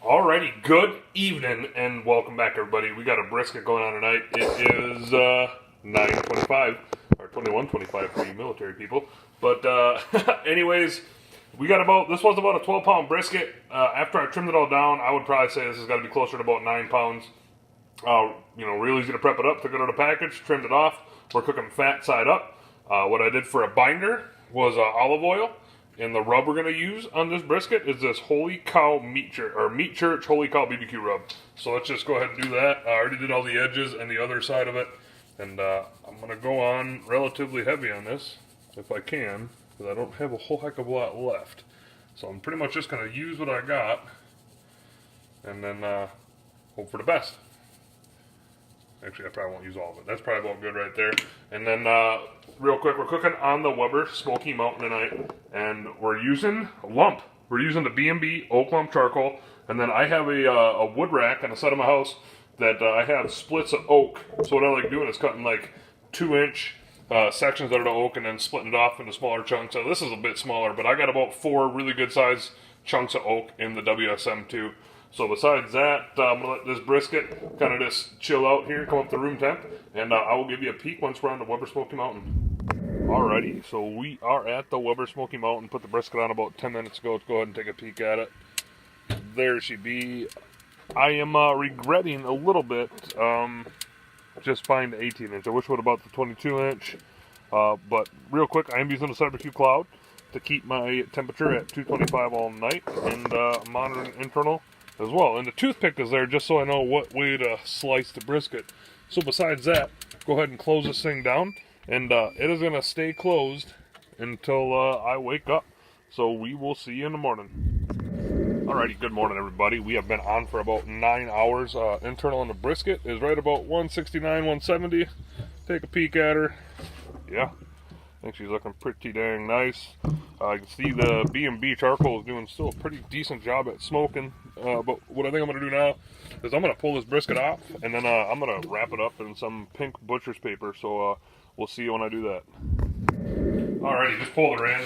Alrighty, good evening and welcome back, everybody. We got a brisket going on tonight. It is 9:25 or 21:25 for you military people. But anyways, this was about a 12-pound brisket. After I trimmed it all down, I would probably say this has got to be closer to about 9 pounds. Real easy to prep it up. Took it out of the package, trimmed it off. We're cooking fat side up. What I did for a binder was olive oil. And the rub we're going to use on this brisket is this Holy Cow Meat Church Holy Cow BBQ rub. So let's just go ahead and do that. I already did all the edges and the other side of it. And I'm going to go on relatively heavy on this, if I can, because I don't have a whole heck of a lot left. So I'm pretty much just going to use what I got, and then hope for the best. Actually, I probably won't use all of it. That's probably about good right there. And then, real quick, we're cooking on the Weber Smokey Mountain tonight, and we're using lump. We're using the B&B oak lump charcoal, and then I have a wood rack on the side of my house that I have splits of oak. So what I like doing is cutting like 2-inch sections out of the oak and then splitting it off into smaller chunks. So this is a bit smaller, but I got about 4 really good size chunks of oak in the WSM too. So besides that, I'm going to let this brisket kind of just chill out here, come up to room temp, and I will give you a peek once we're on the Weber Smoky Mountain. Alrighty, so we are at the Weber Smoky Mountain. Put the brisket on about 10 minutes ago. Let's go ahead and take a peek at it. There she be. I am regretting a little bit just buying the 18-inch. I wish I would have bought the 22-inch. But real quick, I am using a barbecue cloud to keep my temperature at 225 all night, and monitoring internal as well. And the toothpick is there just so I know what way to slice the brisket. So besides that, go ahead and close this thing down, and it is going to stay closed until I wake up. So we will see you in the morning. Alrighty, good morning everybody. We have been on for about 9 hours. Internal on the brisket is right about 169, 170. Take a peek at her. Yeah, I think she's looking pretty dang nice. You can see the B&B charcoal is doing still a pretty decent job at smoking. But what I think I'm going to do now is I'm going to pull this brisket off, and then I'm going to wrap it up in some pink butcher's paper. So we'll see you when I do that. Alrighty, just pulled her in.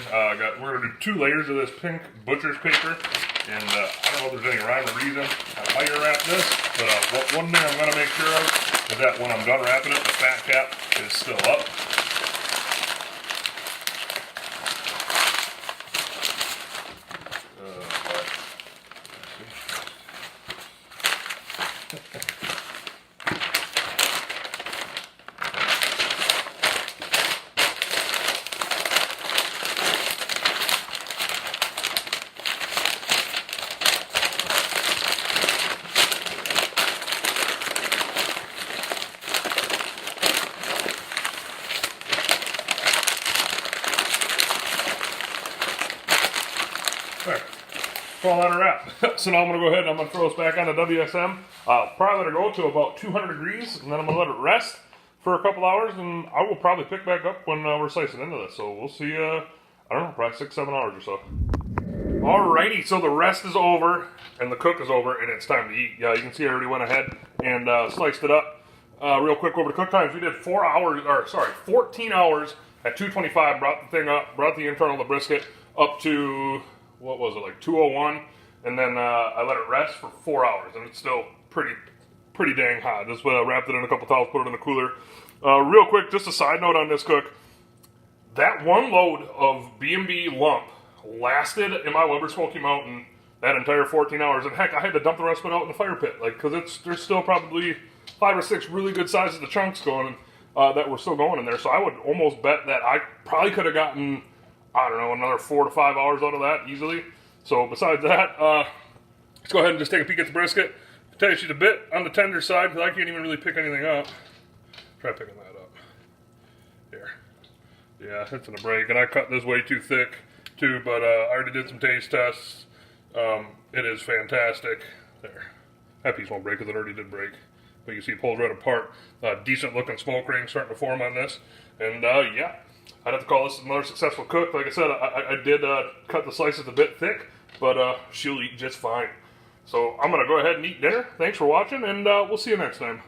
We're going to do 2 layers of this pink butcher's paper. And I don't know if there's any rhyme or reason on how you wrap this, but one thing I'm going to make sure of is that when I'm done wrapping it, the fat cap is still up. So I'll let her wrap. So now I'm going to go ahead and I'm going to throw this back on the WSM. Probably let her go to about 200 degrees, and then I'm going to let it rest for a couple hours, and I will probably pick back up when we're slicing into this. So we'll see, I don't know, probably 6-7 hours or so. Alrighty, so the rest is over, and the cook is over, and it's time to eat. Yeah, you can see I already went ahead and sliced it up. Real quick over the cook times, we did 14 hours at 225, brought the thing up, brought the internal of the brisket up to, what was it, like 201, and then I let it rest for 4 hours, and it's still pretty dang hot. Just wrapped it in a couple towels, put it in the cooler. Real quick, just a side note on this cook, that one load of B&B lump lasted in my Weber Smoky Mountain that entire 14 hours, and heck, I had to dump the rest of it out in the fire pit, because there's still probably 5 or 6 really good sizes of chunks going that were still going in there, so I would almost bet that I probably could have gotten, I don't know, another 4 to 5 hours out of that easily. So besides that, let's go ahead and just take a peek at the brisket. I tell you, she's a bit on the tender side because I can't even really pick anything up. Try picking that up. Here. Yeah, it's in a break, and I cut this way too thick too, but I already did some taste tests. It is fantastic. There. That piece won't break because it already did break. But you can see it pulls right apart. Decent looking smoke ring starting to form on this. And yeah. I'd have to call this another successful cook. Like I said, I did cut the slices a bit thick, but she'll eat just fine. So I'm going to go ahead and eat dinner. Thanks for watching, and we'll see you next time.